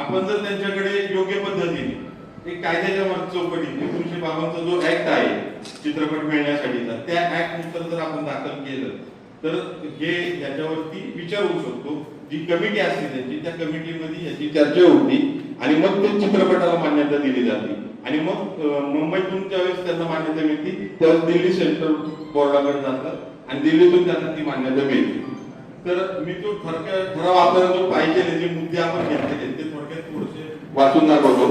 आपण जर त्यांच्याकडे योग्य पद्धतीने एक कायद्याच्या चौकटीत 1952 जो ऍक्ट आहे चित्रपट मिळण्यासाठीचा, त्या ऍक्ट नुसार जर आपण दाखल केलं तर हे याच्यावरती विचार होऊ शकतो. जी कमिटी असते त्यांची, त्या कमिटीमध्ये याची चर्चा होती आणि मग ते चित्रपटाला मान्यता दिली जाते. आणि मग मुंबईतून ज्यावेळेस त्यांना मान्यता मिळते त्यावेळेस दिल्ली सेंट्रल बोर्डाकडे जातात आणि दिल्लीतून त्यांना ती मान्यता मिळते. तर मी तो ठराव आपल्याला जो पाहिजे जे मुद्दे आपण घेतलेले ते थोडक्यात थोडेसे वाचून दाखवतो.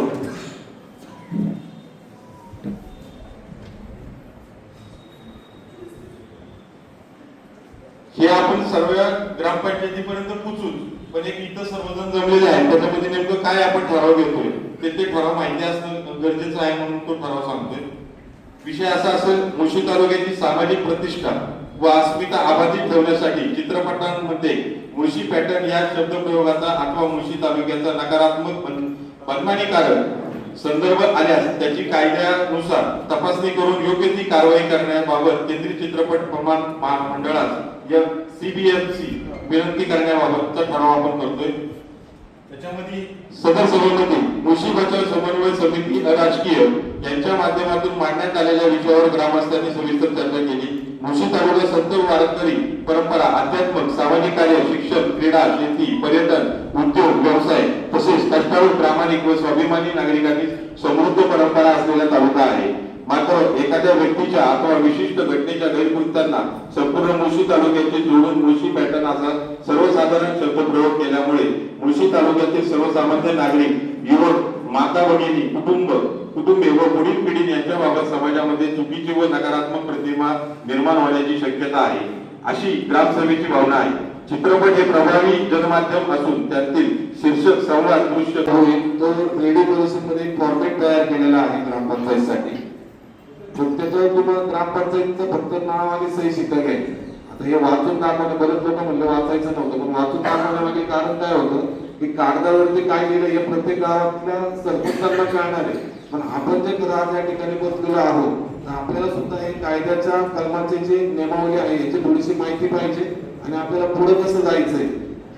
हे आपण सर्व ग्रामपंचायतीपर्यंत पोहोचून पण एक इथं सर्वजण जमलेले आहेत, त्याच्यामध्ये नेमकं काय आपण ठराव घेतोय ते ठराव माहिती असणं गरजेचं आहे म्हणून तो ठराव सांगतोय. विषय असा असेल, मुळशी तालुक्याची सामाजिक प्रतिष्ठा व अस्मिता अबाधित ठेवण्यासाठी चित्रपटांमध्ये मुळशी पॅटर्न या शब्दप्रयोगाचा अथवा मुळशी तालुक्याचा नकारात्मक बदनामीकारक संदर्भ आल्यास त्याची कायद्यानुसार तपासणी करून योग्य ती कारवाई करण्याबाबत केंद्रीय चित्रपट मंडळास CBFC विनंती करण्याबाबतचा ठराव आपण करतोय. त्याच्यामध्ये सदर सभापती मुळशी बचाव समन्वय समिती अराजकीय यांच्या माध्यमातून मांडण्यात आलेल्या विषयावर ग्रामस्थांनी सविस्तर चर्चा केली. मुळशी तालुका संत वारकरी परंपरा, अध्यात्म, सामाजिक कार्य, शिक्षण, क्रीडा, शेती, पर्यटन, उद्योग, व्यवसाय तसेच कष्टाळू, प्रामाणिक व स्वाभिमानी नागरिकांनी समृद्ध परंपरा असलेला तालुका आहे. मात्र एखाद्या व्यक्तीच्या अथवा विशिष्ट घटनेच्या गैरकृत्यांना संपूर्ण मुळशी तालुक्याचे जोडून मुळशी पॅटर्न असा सर्वसाधारण शब्दप्रयोग केल्यामुळे मुळशी तालुक्यातील सर्वसामान्य नागरिक, युवक, माता भगिनी, कुटुंबे व पुढील पिढी यांच्याबाबत समाजामध्ये चुकीची व नकारात्मक प्रतिमा निर्माण होण्याची शक्यता आहे, अशी ग्रामसभेची भावना आहे. चित्रपट हे प्रभावी जनमाध्यम असून त्यातील शीर्षक, संवाद, दृश्य तो रेडिओ परिषदेमध्ये फॉर्मॅट तयार केलेला आहे ग्रामपंचायतीसाठी. त्याच्यावर तुम्हाला ग्रामपंचायतीचं फक्त नाव आणि सही शिल्लक आहे. आता हे वाचून दाखवणं, बरेच लोक म्हणलं वाचायचं नव्हतं, पण वाचून दाखवण्यामागे कारण काय होतं की कागदावरती काय लिहिलं हे प्रत्येक गावातल्या सरपंचांना कळणार आहे. पण आपण जे आज या ठिकाणी बसलेलो आहोत तर आपल्याला सुद्धा हे कायद्याच्या कलमाचे जे नियमावली आहे याची थोडीशी माहिती पाहिजे आणि आपल्याला पुढे कसं जायचंय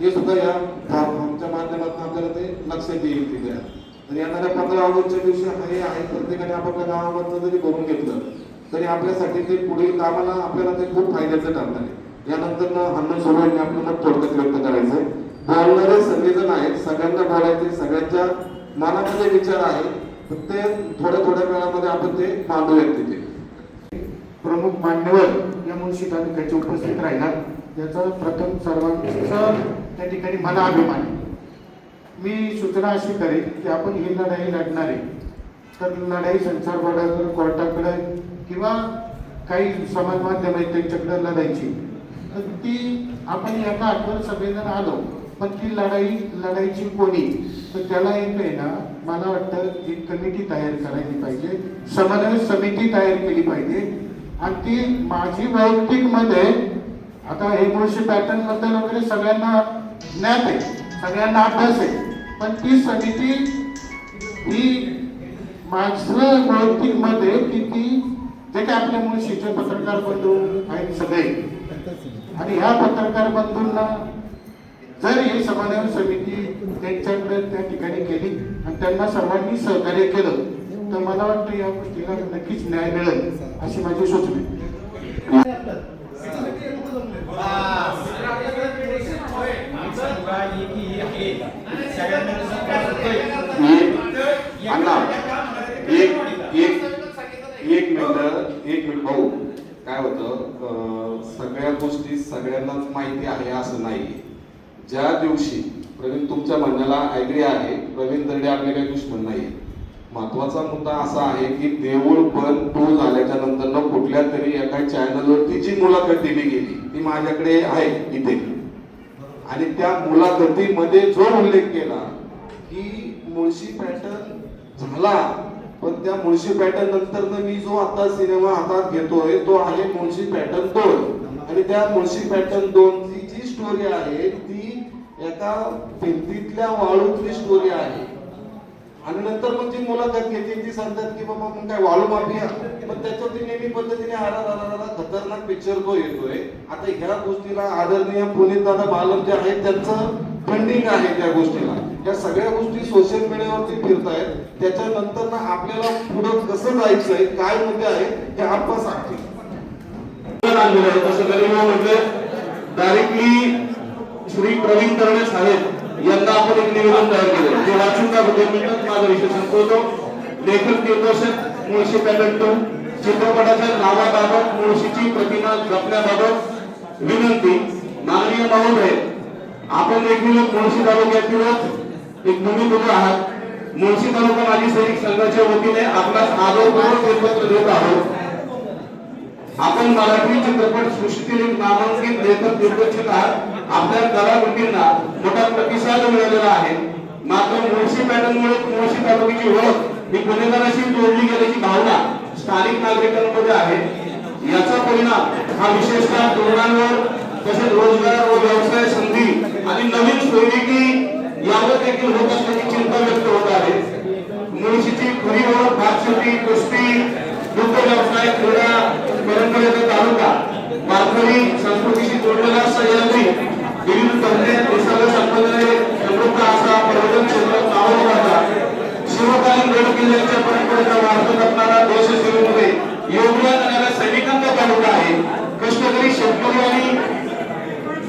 हे सुद्धा या फॉर्मच्या माध्यमातून आपल्याला ते लक्षात येईल. तिथे तर येणाऱ्या 15 ऑगस्टच्या दिवशी हे आहे, प्रत्येकाने आपापल्या गावामधनं जरी करून घेतलं तरी आपल्यासाठी ते पुढील कामाला आपल्याला ते खूप फायद्याचं ठरणार आहे. यानंतर हनुमान सोनवणे आपलं मत थोडक्यात व्यक्त करायचंय. बोलणारे सगळेजण आहेत, सगळ्यांना बोलायचे, सगळ्यांच्या मनामध्ये विचार आहे, ते थोड्या वेळामध्ये आपण ते मांडूयात. तिथे प्रमुख मान्यवर या मुळशी तालुक्याचे उपस्थित राहिला, याचा प्रथम सर्वांचं त्या ठिकाणी मला अभिमान आहे. मी सूचना अशी करेन की आपण ही लढाई लढणार आहे तर लढाई संचार बोर्डाकडे, कोर्टाकडे किंवा काही समाज माध्यम आहेत त्यांच्याकडे लढायची, तर ती आपण एका हातवर सगळेजण आलो, पण ती लढाईची कोणी, तर त्याला एक आहे ना, मला वाटतं एक कमिटी तयार करायची पाहिजे, समन्वय समिती तयार केली पाहिजे. आणि ती माझी वैयक्तिक मध्ये, आता हे मुळशी पॅटर्न बद्दल वगैरे सगळ्यांना ज्ञात आहे, सगळ्यांना अभ्यास आहे, पण ती समिती ही माझं वैयक्तिक मध्ये की ती जे काही आपल्या मुळशीचे पत्रकार बंधू आहेत सगळे, आणि ह्या पत्रकार बंधूंना जर ही समन्वय समिती त्यांच्याकडे त्या ठिकाणी केली आणि त्यांना सर्वांनी सहकार्य केलं तर मला वाटतं या गोष्टीला नक्कीच न्याय मिळेल अशी माझी सूचना आहे. एक मिनिट भाऊ, काय होतं, सगळ्या गोष्टी सगळ्यांनाच माहिती आहे असं नाही. ज्या दिवशी प्रवीण तुमच्या म्हणण्याला ऍग्री आहे, प्रवीण दर्डे आपले काही दुश्मन नाही. महत्वाचा मुद्दा असा आहे की देऊळ बंद 2 झाल्याच्या नंतर कुठल्या तरी एका चॅनलवरती जी मुलाखत दिली गेली ती माझ्याकडे आहे इथे, आणि त्या मुलाखतीमध्ये जो उल्लेख केला की मुळशी पॅटर्न झाला, पण त्या मुळशी पॅटर्न नंतर मी जो आता सिनेमा हातात घेतोय तो आहे मुळशी पॅटर्न 2, आणि त्या मुळशी पॅटर्न 2 ची जी स्टोरी आहे ती एका भिंतीतल्या वाळूतली स्टोरी आहे. आणि नंतर मग जी मुलाखत घेतली ती सांगतात की बाबा मग काय वाळू माफिया, पण त्याच्यात नेहमी पद्धतीने खतरनाक पिक्चर तो येतोय. आता ह्या गोष्टीला आदरणीय पुनीत दादा बालन जे आहेत त्यांचं फंडिंग आहे त्या गोष्टीला, या सगळ्या गोष्टी सोशल मीडियावरती फिरतायत. त्याच्यानंतर ना आपल्याला पुढे कसं जायचंय, काय मुद्दे आहेत हे आपण सांगतील. तसं तरी म्हटलं डायरेक्टली श्री प्रवीण तरणे साहेब यांना आपण एक निवेदन तयार केलं, ते वाचून का 2 मिनिटात माझा विषय संपवतो. लेखक दिग्दर्शक मुळशी पॅटर्न 2 चित्रपटाच्या नावाबाबत मुळशीची प्रतिमा जपण्याबाबत विनंती. माननीय महोदय, आपण देखील मुळशी तालुक्यातीलच एक भूमिपुत्र आहात. मुळशी तालुका माजी सैनिक संघाच्या वतीने आपणास आदरपूर्वक पत्र देत आहोत. आपण मराठी चित्रपट सृष्टीतील एक नामांकित लेखक दिग्दर्शक आहात. आपल्या कलाकृतींना मोठा प्रतिसाद मिळालेला आहे. मात्र मुळशी पॅटर्नमुळे मुळशी तालुक्याची ओळख ही गुन्हेगाराशी जोडली गेल्याची भावना स्थानिक नागरिकांमध्ये आहे. याचा परिणाम हा विशेषतः तरुणांवर, तसेच रोजगार व व्यवसाय संधी आणि नवीन सोयीकी यावर देखील होत असल्याची चिंता व्यक्त होत आहे. मुळशीची खरी ओळख भातशेती, कुस्ती, दुग्ध व्यवसाय, क्रीडा, परंपरेचा तालुका, वारकरी संस्कृतीशी जोडलेला सह्याद्री, विविध तज्ञ, निसर्ग संपन्नते समृद्ध असा पर्यटन क्षेत्र नावाजलेला, शिवकालीन गड किल्ल्यांच्या परंपरेचा वारसा जपणारा देशसेवेमध्ये योगदान देणाऱ्या सैनिकांचा तालुका आहे. कष्टकरी शेतकरी आणि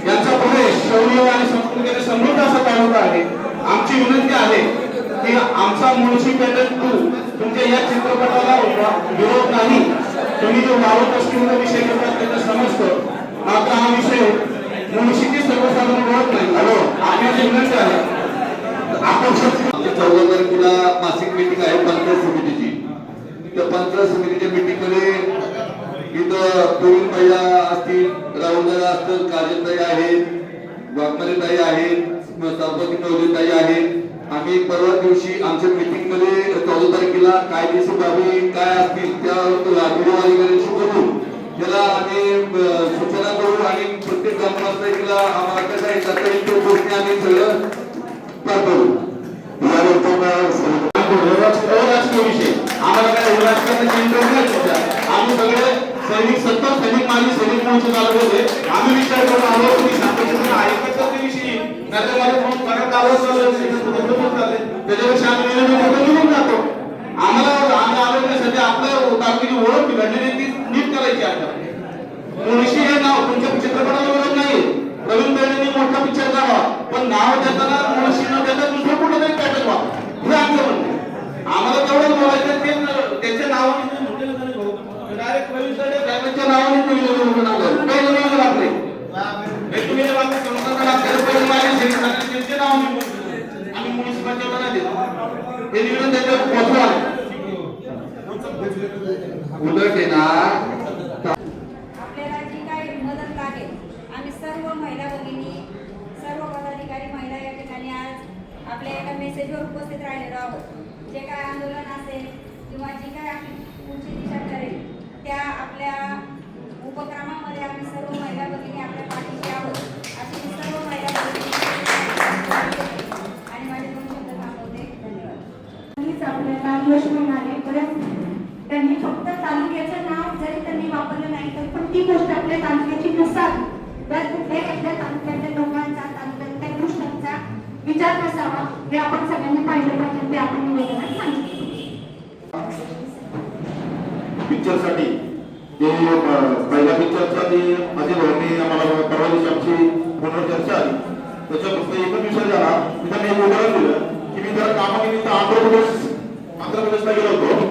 यांचा प्रदेश शौर्य आणि संस्कृतीने समृद्ध असा तालुका आहे. आमची विनंती आहे की आमचा मुळशी पॅटर्न 2 तुमच्या या चित्रपटाला विरोध नाही. तुम्ही जो वावत असलेला विषय घेतला त्याचं समजतं, मात्र हा विषय मुळशीची सर्वसाधारण ओळख नाही. आम्ही विनंती आहे आपण 14 तारखेला मासिक मीटिंग आहे पंचायत समितीची. त्या पंचायत समितीच्या मीटिंग मध्ये इथं प्रवीण भैया असतील, राहुल असतील, काजलताई आहेत, वाघमारेताई आहेत, सरपंच नवजीताई आहेत. आम्ही परवा दिवशी आमच्या मीटिंग मध्ये 14 तारखेला कायदेशीर बाबी काय असतील त्या व्हिडिओ अधिकाऱ्यांशी बोलू, त्याला आम्ही सूचना करू आणि प्रत्येक ग्रामपंचायतीला आम्हाला कसं आहे त्याच्या गोष्टी आम्ही सगळं पाठवू. राजकीय विषय आम्हाला काय राजकारणाची इंटरेस्ट नाही तुमच्या. आम्ही सगळे सैनिक 70 सैनिक माजी सैनिक म्हणून चालू होते. आम्ही विचार करून आलो की ऐकत विषयी नाहीतर मला फोन परत आवाज चालले त्याच्यापेक्षा आम्ही निवडून जातो. आम्ही आलोच्यासाठी आपल्या तालुक्याची ओळख बिघडलेली ती नीट करायची आहे. मुळशी हे नाव तुमच्या चित्रपटाला विरोध नाही. प्रवीण दळणींनी मोठा पिक्चर काढा, पण नाव देताना मुळशी न देता दुसरं कुठं तरी पॅटर्न वा, हे आमचं म्हणणं. आम्हाला तेवढं बोलायचं ते त्याच्या नावाने डायरेक्ट प्रवीण दळणे साहेबांच्या नावाने काही निवेदन आपले तुम्ही त्यांचे नाव आम्ही म्युनिसिपालिटीला नाही देतो. हे निवेदन त्याच्यावर पोहोचवा. उलट आहे ना, आपल्याला जी काही मदत लागेल आम्ही सर्व महिला भगिनी, सर्व पदाधिकारी महिला या ठिकाणी आज आपल्या एका मेसेजवर उपस्थित राहिलेलो आहोत. जे काय आंदोलन असेल किंवा जी काय आपली पुढची दिशा ठरेल त्या आपल्या उपक्रमामध्ये आम्ही सर्व महिला भगिनी आपल्या पाठीशी आहोत. अशी मी सर्व महिला भगिनी आणि माझे 2 शब्द थांबवते. धन्यवाद. आपल्याला यश मिळाले. परत त्यांनी फक्त तालुक्याचं नाव जरी त्यांनी वापरलं नाही तर पण ती गोष्ट आपल्या तालुक्याची नसावी. तर कुठल्याही आपल्या तालुक्यातल्या लोकांचा, तालुक्यातल्या गोष्टींचा विचार नसावा हे आपण सगळ्यांनी पाहिलं पाहिजे. ते आपण निवेदनात सांगितलं. पिक्चरसाठी ते पहिल्या पिक्चरसाठी माझे भाऊनी आम्हाला परवा दिवशी आमची फोनवर चर्चा आली. त्याच्यापासून एकच विषय झाला की त्यांनी एक उदाहरण दिलं की मी जरा कामानिमित्त आंध्र प्रदेशला गेलो होतो.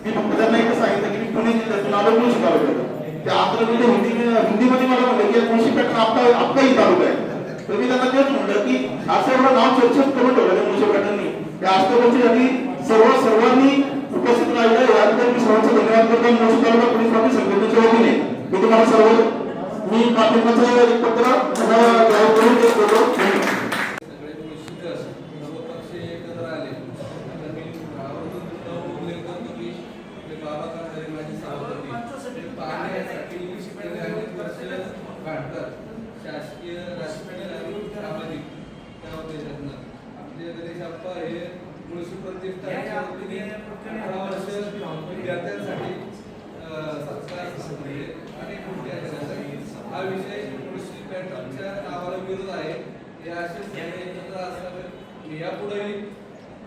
मी फक्त त्यांना एकच सांगितलं की मी पुणे जिल्ह्यातून आलो मुळशी तालुक्यात. त्या आंध्र हिंदीमध्ये मला म्हणलं की मुळशी पॅटर्न आपका ही तालुका आहे. तर मी त्यांना तेच म्हटलं की असं एवढं नाव चर्चेत करून ठेवलं मुळशी पॅटर्ननी. त्या आस्थापनेसाठी सर्वांनी उपस्थित राहिलं याबद्दल मी सर्वांचा धन्यवाद करतो. मुळशी तालुका पोलीस पाटील संघटनेच्या वतीने मी तुम्हाला सर्व मी पाठिंबाचं एक पत्र जाहीर करून देतो. शासकीय राजकीय आणि सामाजिक आपले गणेश अप्पा हे मुळशी प्रतिष्ठानच्या वतीने 18 वर्ष विद्यार्थ्यांसाठी संस्कार अनेक गोष्टी आहेत. हा विषय मुळशी पॅटर्नच्या नावाला विरोध आहे. हे असे एकत्र असावे यापुढेही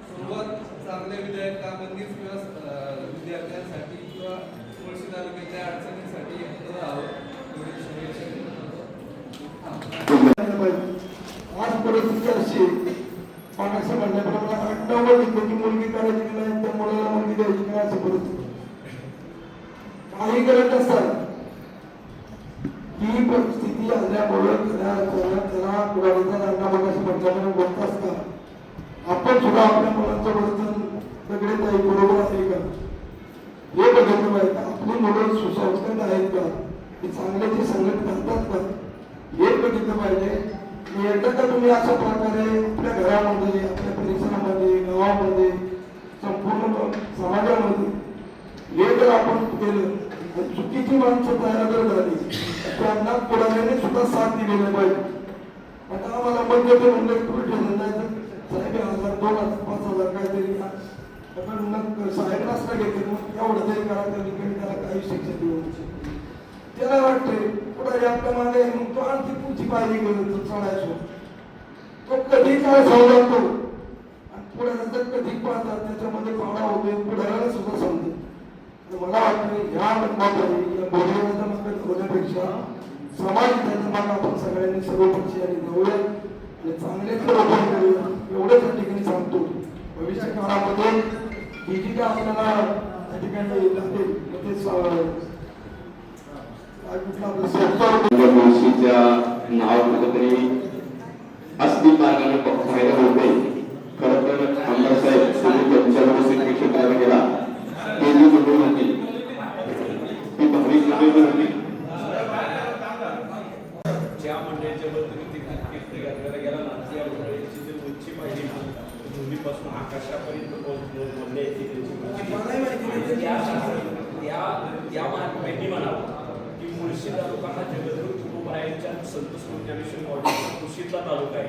सुरुवात चांगल्या विधेयकामध्येच किंवा विद्यार्थ्यांसाठी किंवा मुळशी तालुक्याच्या अडचणींसाठी एकत्र राहावं एवढी शुभेच्छा देतो. आज परिस्थिती अशी मागाशी म्हणल्याप्रमाणे 98 इंचाची मुलगी करायची नाही त्या मुलाला मुलगी द्यायची नाही अशी परिस्थिती काही करत नसतात ही परिस्थिती आल्यामुळे त्याला कुणाचा अण्णा मागाशी म्हटल्यामुळे बोलत असतात आपण सुद्धा आपल्या मुलांचं वर्तन सगळे ताई बरोबर आहे का हे बघितलं पाहिजे आपली मुलं सुसंस्कृत आहेत का ही चांगल्याची संगत घालतात का हे बघितलं पाहिजे एकदा का तुम्ही अशा प्रकारे आपल्या घरामध्ये आपल्या परिसरामध्ये गावामध्ये संपूर्ण समाजामध्ये हे जर आपण केलं तर चुकीची माणसं तयार जर झाली त्यांना पुढाऱ्याने सुद्धा साथ दिलेला पाहिजे आता आम्हाला मध्यते म्हणलं पुढे जायचं साहेब 1000 2000 5000 काहीतरी आपण साहेब नसला घेते मग एवढं तरी करा त्या ठिकाणी त्याला काही शिक्षा देऊ त्याला वाटते पुढे आपल्या मागे मग तो आणखी पुढची पायरी घेऊन चढायचो तो कधी काय समजतो आणि पुढे नंतर कधी पाहतात त्याच्यामध्ये पाडा होते पुढाऱ्याला सुद्धा समजते मला वाटतं ह्या मागे या बोलण्याचा मागे होण्यापेक्षा समाज त्याच्या मागे आपण सगळ्यांनी सर्वपक्षी आणि जाऊया आणि चांगले रोपण करूया एवढंच या ठिकाणी सांगतो भविष्य काळामध्ये ही जी काय आपल्याला त्या ठिकाणी लागेल ते मुळशीच्या नाव कुठेतरी असली मार्गाने फायदा होते. खरं तर आमदार साहेब त्यांच्या कार्य केला ते जी मंडळी होती ती भाविक मंडळी होती ज्या मंडळीच्या वतीने घातलेला गेला ना त्या मंडळीची जी उंची पाहिजे ना भूमीपासून आकाशापर्यंत म्हणणे त्या माहिती म्हणावं की मुळशी तालुका हा जगद्गुरु तुकोबारायांच्या संत ज्ञानेश्वर माऊलींचा कृषीतला तालुका आहे.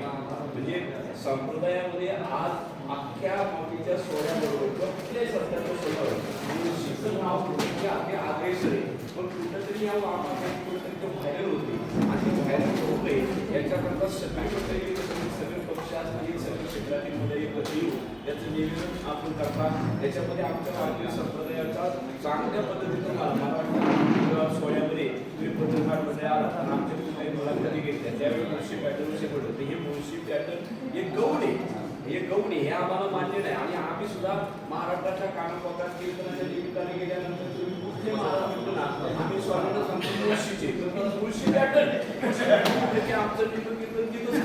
म्हणजे संप्रदायामध्ये आज अख्ख्या मातीच्या सोहळ्याबरोबर किंवा कुठल्याही सत्याच्या सोहळ्यावर मुळशीचं नाव म्हणजे अगदी आग्रेसर आहे. पण कुठंतरी या आम्हाला कुठंतरी तो व्हायरल होते आणि ते व्हायरल होते याच्याकरता सगळे पक्ष असतील सगळे क्षेत्रातील मध्ये एकत्र येऊन त्याचं निवेदन आपण करता. त्याच्यामध्ये आमच्या भारतीय संप्रदायाचा चांगल्या पद्धतीनं मला वाटतं सोहळ्यामध्ये तुम्ही पत्रकार मध्ये आला आमच्या काही मुलाखती घेतल्या त्यावेळी मुळशी पॅटर्न विषय पडलं हे मुळशी पॅटर्न हे गौण आहे हे आम्हाला मान्य नाही आणि आम्ही सुद्धा महाराष्ट्राच्या कानाकोपऱ्यात कीर्तनाच्या निमित्ताने गेल्यानंतर तुम्ही कुठले महाराज म्हणतो ना आम्ही स्वामीला सांगतो मुळशीचे मुळशी पॅटर्न आमचं कीर्तन तिथंच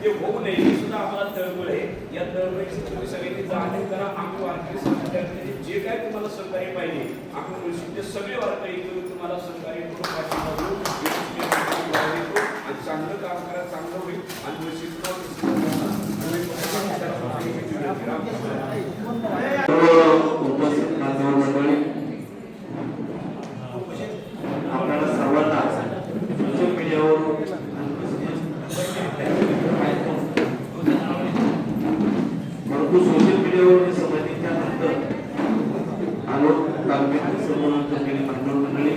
हे होऊ नये हे सुद्धा आम्हाला तळमळ आहे. या तळमळीची तुम्ही सगळ्यांनी जाणीव करा. आम्ही वारकरी समाजातले जे काय तुम्हाला सहकार्य पाहिजे आम्ही मुळशीचे सगळे वारकरी करून तुम्हाला सहकार्य करून पाठिंबा देऊ आणि चांगलं काम करा चांगलं होईल आणि मुळशीचं उपस्थित मान्यवर मंडळी आपल्याला सर्वांना सोशल मीडियावर परंतु सोशल मीडियावर समजण्याच्या नंतर आलोक तालुक्यातील सर्व मान्यवर मंडळी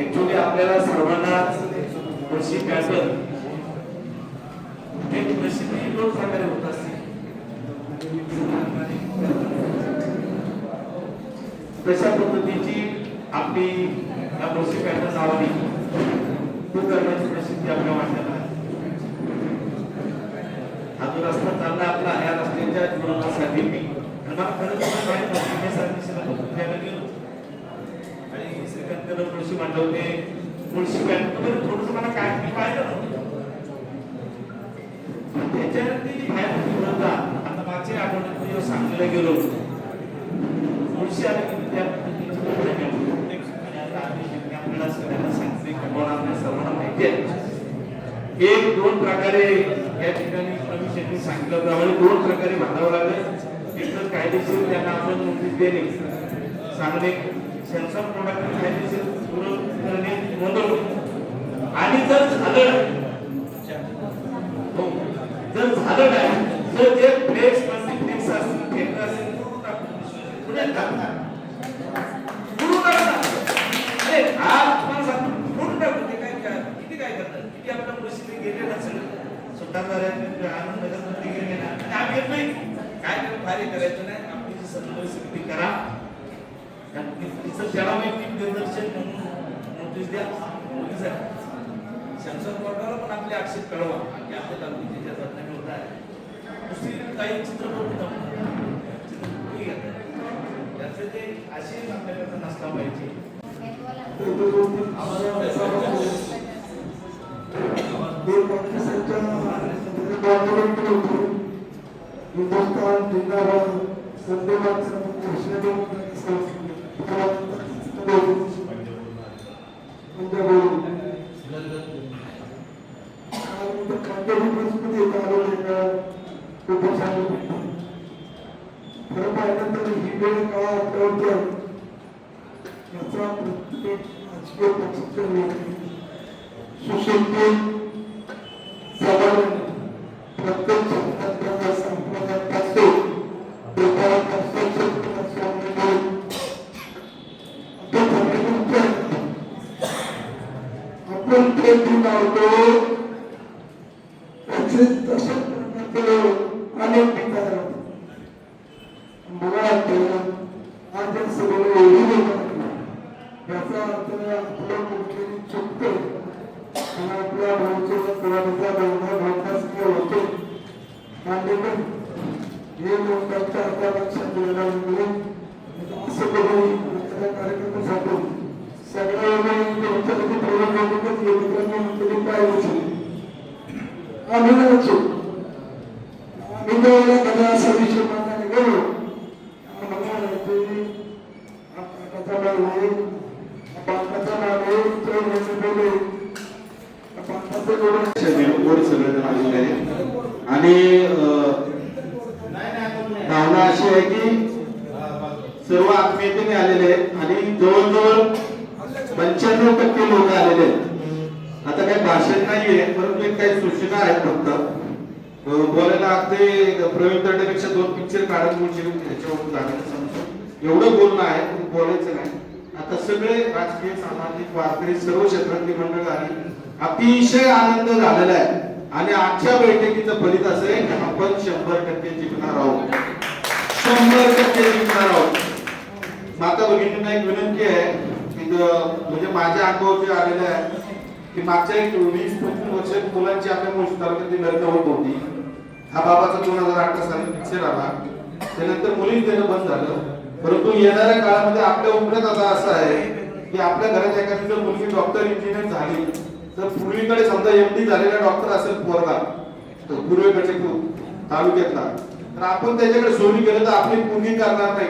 ऍक्च्युली आपल्याला सर्वांना मुळशी पॅटर्न एक प्रसिद्धी दोन प्रकारे होत असते. तशा पद्धतीची आपली या मुळशी पॅटर्न नावाने तो करण्याची प्रसिद्धी आपल्या वाटण्यात आहे. हा जो रस्ता चालला आपला या रस्त्याच्या जीवनासाठी मी मला खरंच गेलो आणि श्रीकांत मुळशी मांडवते मुळशी पॅटर्न थोडंसं मला काय मी पाहिलं त्याच्यावरती बाहेर आता मागच्या आठवड्यात सांगलीला गेलो मुळशी आले की आपल्याला सगळ्यांना सांगते आपल्या सर्वांना माहिती आहे. एक दोन प्रकारे या ठिकाणी प्रवीण शेट्टी सांगितल्याप्रमाणे दोन प्रकारे भांडावं लागेल. एक तर कायदेशीर त्यांना आपण नोटीस देणे सांगणे सेन्सर प्रोडक्ट कायदेशीर करणे नोंदवणे आणि जर झालं नाही तर जे फ्लेक्स मल्टीप्लेक्स असतील थिएटर असेल पुढे टाकणार आज तुम्हाला सांगतो पुढे टाकू ते काय किती काय करतात किती आपल्या परिस्थिती गेले नसेल वक्तारदारांनी आनंदनगर मध्ये गेले ना आणि आम्ही येत नाही काय करू भारी करायचं नाही आपली जी सदस्य समिती करा त्याला वैयक्तिक दिग्दर्शन म्हणून नोटीस द्या सेन्सर बोर्डाला पण आपले आक्षेप कळवा की आपल्या तालुक्याची ज्या बदनामी होत आहे दुसरी काही चित्रपट त्याचे ते असे आपल्याकडे नसला पाहिजे हिंदुस्तान जिंदाबाद वंदे मातरम खरं पाहिलं तर ही वेळ का आपल्यावरती आहे याचा प्रत्येक राजकीय पक्षाचे नेते सुशिक्षित साधारण प्रत्येक क्षेत्रात संप्रदायात असतो आपण ते लावतो त्याचे तशाच प्रकारचे अनेक ठिकाण मला आज सगळं एवढी याचा अर्थ आपलं कुठेतरी चुकतं आणि आपल्या भाऊच्या कुणाचा भावना होतो मांडेकर हे लोकांच्या आता लक्षात येणार म्हणून असं करून कार्यक्रमासाठी सगळ्या आम्ही नव्हतो आम्ही असा विषय मांडायला गेलो आणि भावना अशी आहे की सर्व आत्मीयतेने आलेले आहेत आणि जवळजवळ 95% लोक आलेले आहेत. आता काही भाषण नाहीये परंतु एक काही सूचना आहेत फक्त बोलायला अगदी प्रवीण दर्डेपेक्षा 2 पिक्चर काढत म्हणून त्याच्यावरून जाण्याचं एवढं बोलणं आहे पण बोलायचं नाही. आता सगळे राजकीय सामाजिक वारकरी सर्व क्षेत्रातली मंडळ आली अतिशय आनंद झालेला आहे आणि आजच्या बैठकीचं फलित असं आहे की आपण 100% जिंकणार आहोत 100% जिंकणार आहोत. माता भगिनींना एक विनंती आहे की म्हणजे माझ्या अनुभव आलेले आहे की मागच्या 20-25 वर्षात मुलांची आपल्या मुळशी तालुक्यातली लग्न होत होती. हा बाबाचा 2008 साली पिक्चर आला त्यानंतर मुलीच देणं बंद झालं. परंतु येणाऱ्या काळामध्ये आपल्या उपक्रम आता असा आहे की आपल्या घरात एखादी जर मुलगी डॉक्टर इंजिनियर झाली तर पूर्वीकडे समजा एमडी झालेला डॉक्टर असेल पोरगा पूर्वेकडचे तालुक्यातला तर आपण त्याच्याकडे सोयी केलं तर आपली मुलगी करणार नाही.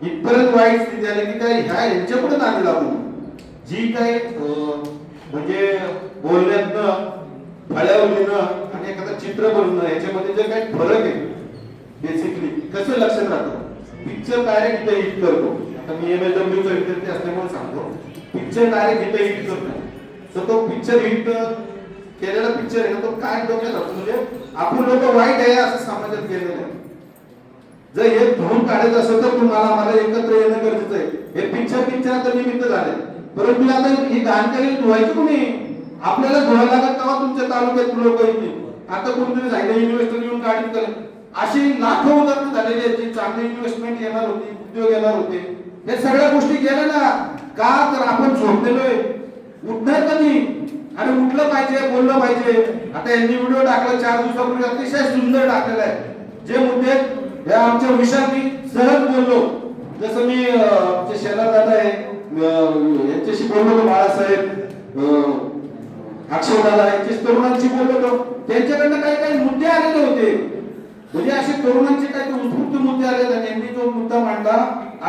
इथपर्यंत वाईट स्थिती आली की काय ह्या यांच्या पुढे नादी लागू जी काही म्हणजे बोलण्यातनं फळ्यावलीनं आणि एखादं चित्र बनवणं याच्यामध्ये जे काही फरक आहे बेसिकली कसं लक्षात राहतं. पिक्चर डायरेक्ट इथे हिट करतो. आता मी MSW चा विद्यार्थी असल्यामुळे सांगतो पिक्चर डायरेक्ट इथे हिट करतो. तर तो पिक्चर हिट केलेला पिक्चर आहे ना तो काय डोक्यात असतो म्हणजे आपण लोक वाईट आहे असं समाजात गेलेलं आहे. जर हे धुवून काढायचं असेल तर तुम्हाला आम्हाला एकत्र येणं गरजेचं आहे. हे पिक्चर आता निमित्त झाले परंतु आता ही घाणकरी धुवायची कोणी आपल्याला धुवायला लागत तेव्हा तुमच्या तालुक्यात लोक येतील. आता कोणतरी झालं इन्व्हेस्टर येऊन गाडीत करेल अशी लाखो उदाहरणं झालेली आहेत जी चांगली इन्व्हेस्टमेंट येणार होती उद्योग येणार होते. हे सगळ्या गोष्टी गेल्या ना का तर आपण झोपलेलोय उठणार कधी आणि उठलं पाहिजे बोललं पाहिजे. आता यांनी व्हिडिओ टाकला 4 दिवसापूर्वी अतिशय सुंदर टाकलेला आहे. जे मुद्दे या आमच्या विषयात मी सहज बोललो जसं मी आमचे शेलार दादा आहे यांच्याशी बोललो बाळासाहेब अक्षय दादा यांच्याशी तरुणांशी बोललो त्यांच्याकडनं काही काही मुद्दे आलेले होते म्हणजे असे तरुणांचे काही उत्स्फूर्त मुद्दे आले आणि यांनी जो मुद्दा मांडला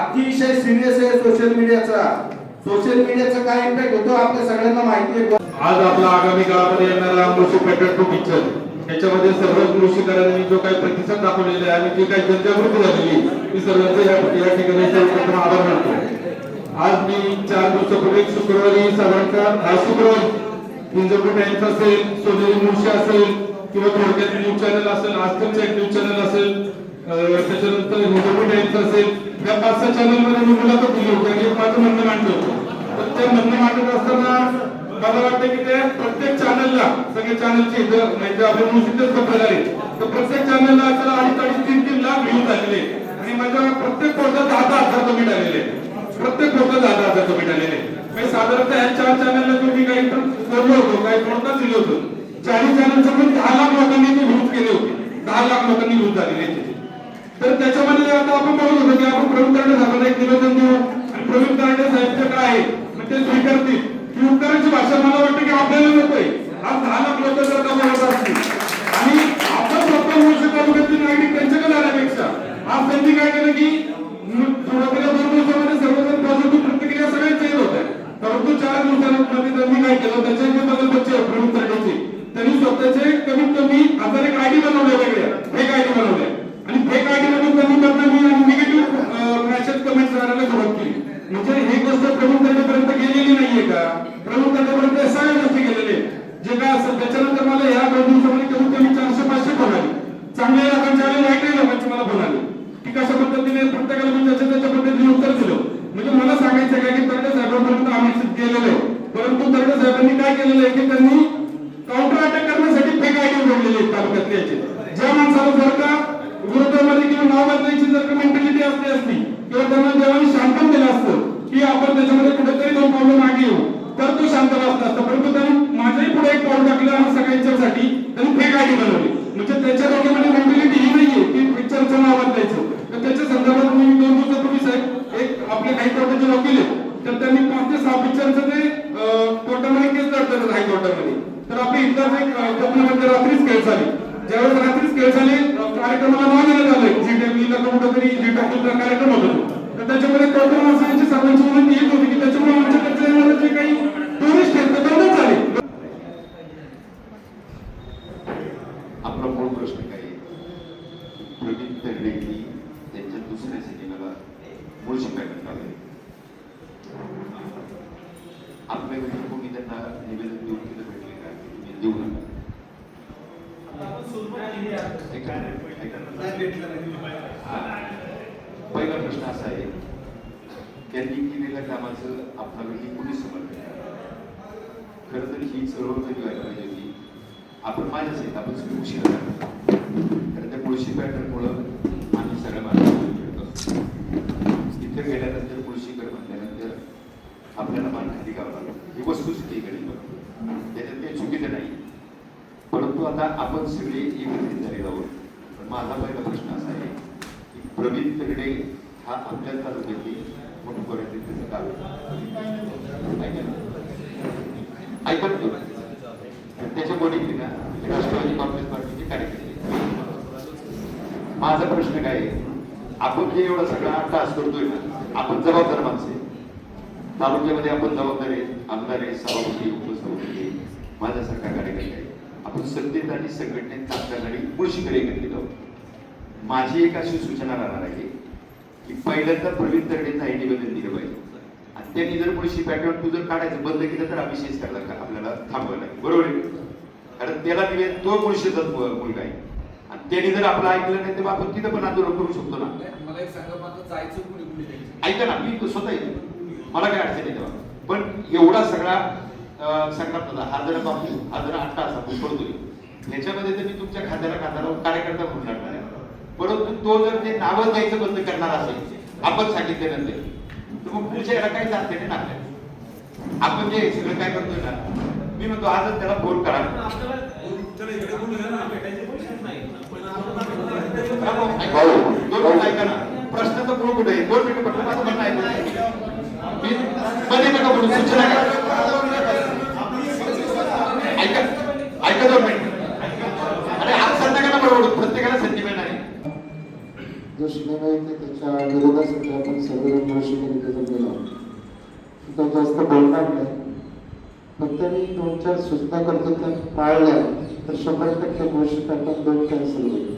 अतिशय सिरियस आहे सोशल मीडियाचा काय इम्पॅक्ट होतो आपल्या सगळ्यांना माहिती आहे. आज आपला आगामी काळामध्ये येणारा मुळशी पॅटर्न 2 पिक्चर त्याच्यामध्ये सर्व मुळशीकरांनी जो काही प्रतिसाद दाखवलेला आहे आणि जी काही जनजागृती झालेली ती सर्वांचा या ठिकाणी सर्वप्रथम आभार मानतो. आज मी 4 दिवसापूर्वी शुक्रवारी साधारणतः शुक्रवारी इंजपूर टाइम्स असेल सोनेरी मुळशी असेल किंवा थोडक्यात न्यूज चॅनल असेल आजतकचं एक न्यूज चॅनल असेल त्याच्यानंतर इंजपूर टाइम्स असेल या 5-6 चॅनलमध्ये मी मुलाखत दिली होती आणि माझं म्हणणं मांडलं होतं. तर ते म्हणणं मांडत असताना मला वाटतं की त्या प्रत्येक चॅनलला सगळे चॅनलचे म्हणजे आपले मुळशीतच बघायला तर प्रत्येक चॅनलला असं 2.5-3 लाख व्ह्यूज आलेले आणि माझ्या प्रत्येक पोस्टला 10,000 कमेंट आलेले प्रत्येक पोस्टला 10,000 कमेंट आलेले म्हणजे साधारणतः या 4 चॅनलला तुम्ही काही पण बोललो होतो काही प्रोत्साहन दिलं होतं 4 चॅनलचं पण 10 लाख लोकांनी ते व्ह्यूज केले होते 10 लाख लोकांनी व्ह्यूज झालेले तर त्याच्यामध्ये आता आपण बघत होतो की आपण प्रवीण तरडे साहेबांना एक निवेदन देऊ आणि प्रवीण तरडे साहेबचं काय आहे मग ते स्वीकारतील की उत्तराची भाषा मला वाटतं की आपल्याला नकोय आज 10 लाख लोक जर का बोलत असतील आणि आपण फक्त मुळशी तालुक्यातील नागरिक त्यांच्याकडे जाण्यापेक्षा आज त्यांनी काय केलं की सुरुवातीला 2 दिवसामध्ये सर्वजण पॉझिटिव्ह प्रतिक्रिया सगळ्यांच्या येत होत्या परंतु 4 दिवसांमध्ये त्यांनी काय केलं त्याचे जे बदल बच्चे प्रवीण तरडेचे त्यांनी स्वतःचे कमीत कमी 1000 एक आयडी बनवल्या वेगळ्या फेक आयडी बनवल्या आणि फेक आयडी मधून त्यांनी बदनामी आणि निगेटिव्ह मॅसेज कमेंट करायला सुरुवात केली म्हणजे हे गोष्ट प्रवीण तरडेपर्यंत गेलेली नाहीये का प्रवीण तरडेपर्यंत सगळ्या गोष्टी गेलेले जे काय असेल त्याच्यानंतर मला या 2 दिवसामध्ये कमीत कमी 400-500 फोन आले चांगल्या लोकांचे आले वाईट लोकांचे मला फोन आले की कशा पद्धतीने प्रत्येकाला मी त्याच्या पद्धतीने उत्तर दिलं म्हणजे मला सांगायचं काय की तरडे साहेबांपर्यंत आम्ही गेलेलो आहे परंतु तरडे साहेबांनी काय केलेलं आहे की त्यांनी काउंटर अटॅक करण्यासाठी फेक आयडी उघडलेले आहेत तालुक्यातले याचे ज्या माणसाला जर का विरोधामध्ये किंवा नाव बदलायची जर का मेंटॅलिटी असती किंवा त्यांना देवाने शांतन दिलं असतं की आपण त्याच्यामध्ये कुठेतरी 2 पावलं मागे येऊ तर तो शांत बसला असता परंतु त्यांनी माझ्याही पुढे एक पाऊल टाकलं आणि सगळ्यांच्यासाठी त्यांनी फेक आयडी बनवली म्हणजे त्याच्या डोक्यामध्ये मेंटॅलिटी ही नाहीये की पिक्चरचं नाव बदलायचं तर त्याच्या संदर्भात मी 2 दिवसापूर्वी साहेब एक आपले हायकोर्टाचे वकील तर त्यांनी 5 ते 6 पिक्चरचं ते कोर्टामध्ये केस लढतात हायकोर्टामध्ये तर आपली इथलाच एक कोकणामध्ये रात्रीच केस झाली ज्यावेळेस रात्रीच केस झाले कार्यक्रमाला नाव देण्यात आलं जीटीव्हीला कुठेतरी जीटाकीचा कार्यक्रम होता तर त्याच्यामध्ये कोकण माणसांची सर्वांची विनंती येत होती की त्याच्यामुळे आमच्याकडचे येणारे जे काही टुरिस्ट आहेत ते तेवढेच झाले आपला मूळ प्रश्न काय प्रवीण तरडे त्यांच्या दुसऱ्या सिनेमाला मुळशी पॅटर्न आले आपल्या वेळी कोणी त्यांना निवेदन देऊन तिथं भेटले का तुम्ही देऊ नका पहिला प्रश्न असा आहे त्यांनी केलेल्या कामाचं आपल्याकडे कोणी समजलं खरं तर ही चळवळ कधी व्हायला पाहिजे होती आपण माझ्या सहित आपण उशीर कारण त्या मुळशी पॅटर्नमुळं आम्ही सगळ्या माणसाला भेटत असतो तिथे गेल्यानंतर मुळशीकर म्हणल्यानंतर आपल्याला मान खाली घ्यावं लागतं ही वस्तुस्थिती इकडे त्याच्यात काही चुकीचं नाही परंतु आता आपण सगळे एकत्रित झालेलो आहोत पण माझा पहिला प्रश्न असा आहे की प्रवीण तरडे हा आपल्या तालुक्यातील मोठपर्यंत त्याचं गाव ऐका त्याच्या वडील ना राष्ट्रवादी काँग्रेस पार्टीचे कार्यकर्ते माझा प्रश्न काय आहे आपण जे एवढा सगळा टास्क करतोय ना आपण जबाबदार माणसं आहे तालुक्यामध्ये आपण जबाबदार आहे आमदार आहे सभापती उपसभापती माझ्यासारखा कार्यकर्ते आहे आपण सत्तेत आणि संघटनेत काम करणारी मुळशीकडे एकत्रित आहोत माझी एक अशी सूचना राहणार आहे की पहिल्यांदा प्रवीण तरडेंना हे निवेदन दिलं पाहिजे आणि त्यांनी जर मुळशी पॅटर्न तू जर काढायचं बंद केलं तर अभिषेक करायला आपल्याला थांबवायला लागेल बरोबर आहे कारण त्याला निवेदन तो मुळशीचा मुलगा आहे आणि त्यांनी जर आपलं ऐकलं नाही तर आपण तिथं पण आंदोलन करू शकतो ना मला एक सांगा माझं जायचं कुणी ऐका ना मी स्वतः येतो मला काय अडचण आहे तेव्हा पण एवढा सगळा संघात हा जर बापू हा जर 8 तास आपण पडतोय याच्यामध्ये तर मी तुमच्या खात्याला कार्यकर्ता म्हणून लागणार आहे परंतु तो जर ते नावं द्यायचं बंद करणार असेल आपण सांगितल्यानंतर तर मग पुढच्या याला काही जात नाही ना आपण जे सगळं काय करतोय ना मी म्हणतो आजच त्याला फोन करा ऐका ना प्रश्नाचं मूळ कुठे आहे 2 मिनिटं म्हटलं माझं म्हणणं आहे मी मध्ये नका बोलू सूचना ऐका 2 मिनिट अरे आज संध्याकाळला बरोबर प्रत्येकाला संधी मिळणार आहे जो सिनेमा येते त्याच्या विरोधासाठी आपण सर्वजण मुळशीमध्ये गेलो तिथं जास्त बोलणार नाही फक्त मी 2-4 सूचना करतो त्या पाळल्या तर 100% मुळशी पॅटर्न 2 कॅन्सल होईल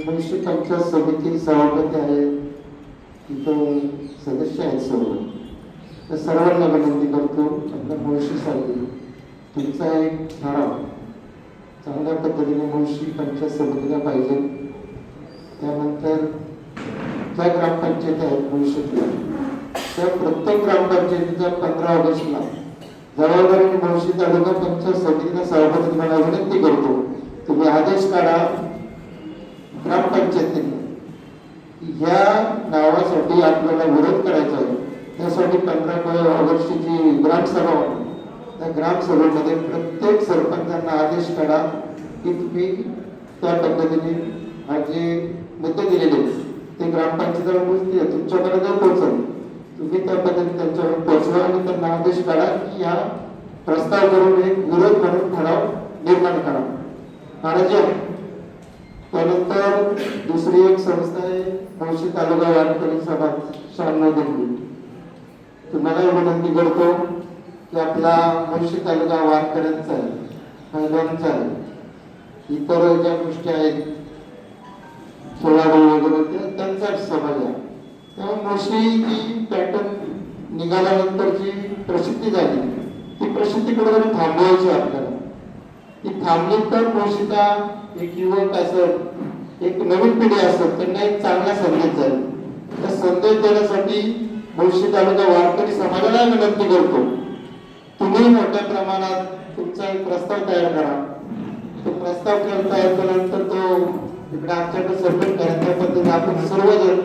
मुळशी पंचायत समिती सभापती आहेत तिथं सदस्य आहेत सर्व त्या सर्वांना विनंती करतो आपल्या मुळशीसाठी तुमचा एक ठराव चांगल्या पद्धतीने मुळशी पंचायत समितीला पाहिजे त्यानंतर ज्या ग्रामपंचायती आहेत मुळशीतल्या त्या प्रत्येक ग्रामपंचायतीच्या 15 ऑगस्टला जबाबदारीने मुळशी तालुका पंचायत समितीला सभापती मला विनंती करतो, तुम्ही आदेश काढा ग्रामपंचायतीने ह्या नावासाठी आपल्याला विरोध करायचा आहे. त्यासाठी 15 ऑगस्टची जी ग्रामसभा होती, त्या ग्रामसभेमध्ये प्रत्येक सरपंचांना आदेश काढा की तुम्ही त्या पद्धतीने जे मुद्दे दिलेले ते ग्रामपंचायतीला पोहोचतील, तुमच्यापर्यंत पोहोचल, तुम्ही त्या पद्धतीने त्यांच्यावर पोहोचवा आणि त्यांना आदेश काढा की हा प्रस्ताव करून एक विरोध म्हणून ठराव निर्माण करा. महाराज, त्यानंतर दुसरी एक संस्था आहे मुळशी तालुका वारकरी सभा 96 दिल्ली. तुम्हाला विनंती करतो की आपला मुळशी तालुका वारकऱ्यांचा आहे, महिलांचा आहे, इतर ज्या गोष्टी आहेत खेळाडू वगैरे त्यांचाच समाज आहे. त्यामुळे मुळशी जी पॅटर्न निघाल्यानंतर जी प्रसिद्धी झाली ती प्रसिद्धी कुठेतरी थांबवायची आपल्याला. ती थांबली तर मुळशीचा एक युवक असत, एक नवीन पिढी असत, त्यांना एक चांगला संदेश जाईल. त्या संदेश देण्यासाठी मुळशी तालुका वारकरी समाजाला विनंती करतो, तुम्ही मोठ्या प्रमाणात तुमचा एक प्रस्ताव तयार करा. तो प्रस्ताव तयार केल्यानंतर तो इकडे आमच्याकडे सबमिट करा. त्या पद्धतीने आपण सर्वजण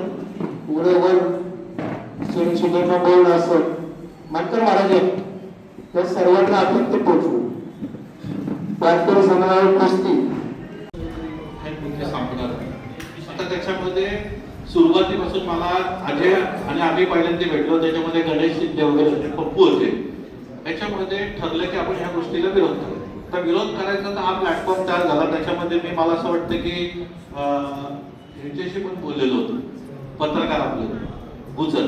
उघड्यावर सिनेमा बोर्ड असत मानकर महाराज त्या सर्वांना आपण ते पोहोचवू. वारकरी समाजावर कुस्ती आता त्याच्यामध्ये सुरुवातीपासून मला अजय आणि आम्ही पहिल्यांदा भेटलो, त्याच्यामध्ये गणेश शिंदे वगैरे पप्पू होते. त्याच्यामध्ये ठरलं की आपण ह्या गोष्टीला विरोध करू. तर विरोध करायचा तर हा प्लॅटफॉर्म तयार झाला. त्याच्यामध्ये मी मला असं वाटतं की ह्याच्याशी पण बोललेलो होतो, पत्रकार आपले गुजर,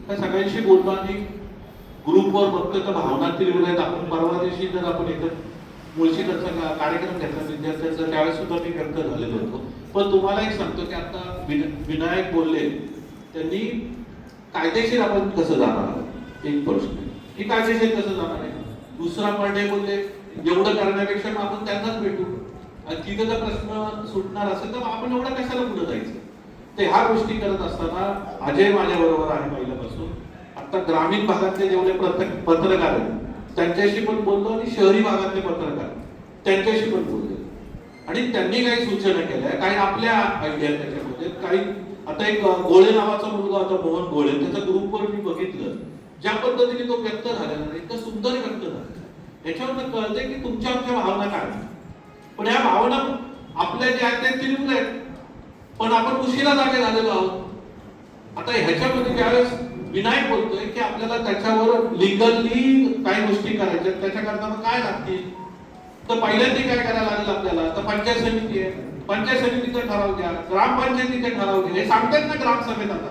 त्या सगळ्यांशी बोलतो आणि ग्रुपवर बघतो तर भावना तीव्र आहेत. आपण परवा दिवशी जर आपण एकत्र मुळशीकरचा कार्यक्रम घेतला विद्यार्थ्यांचा, त्यावेळेस सुद्धा मी व्यक्त झालेलो होतो. पण तुम्हाला एक सांगतो की आता विनायक बोलले, त्यांनी कायदेशीर आपण कसं जाणार, एक प्रश्न की कायदेशीर कसं जाणार आहे. दुसरा पार्टी बोलले एवढं करण्यापेक्षा मग आपण त्यांनाच भेटू, तिथे जर प्रश्न सुटणार असेल तर आपण एवढं कशाला पुढे जायचं. ते ह्या गोष्टी करत असताना अजय माझ्या बरोबर आहे पहिल्यापासून. आता ग्रामीण भागातले जेवढे पत्रकार आहेत त्यांच्याशी पण बोलतो आणि शहरी भागातले पत्रकार त्यांच्याशी पण बोलतो आणि त्यांनी काही सूचना केल्या, काही आपल्या आयडिया त्याच्यामध्ये. काही आता एक गोळे नावाचा मुलगा होता, मोहन गोळे, त्याच्या ग्रुपवर मी बघितलं ज्या पद्धतीने तो व्यक्त झालेला नाही, इतकं सुंदर व्यक्त झाला. याच्यावर कळते की तुमच्या आमच्या भावना काय, पण या भावना आपल्या ज्या आहेत त्या तीव्र आहेत, पण आपण उशिरा जागे झालेलो आहोत. आता ह्याच्यामध्ये ज्यावेळेस विनायक बोलतोय की आपल्याला त्याच्यावर लिगली काही गोष्टी करायच्या, त्याच्याकरता मग काय लागतील, तर पहिल्यांदा काय करायला लागेल आपल्याला, तर पंचायत समिती आहे, पंचायत समितीचा ठराव घ्या, ग्रामपंचायतीचे ठराव घ्या, हे सांगतात ना ग्रामसभेत. आता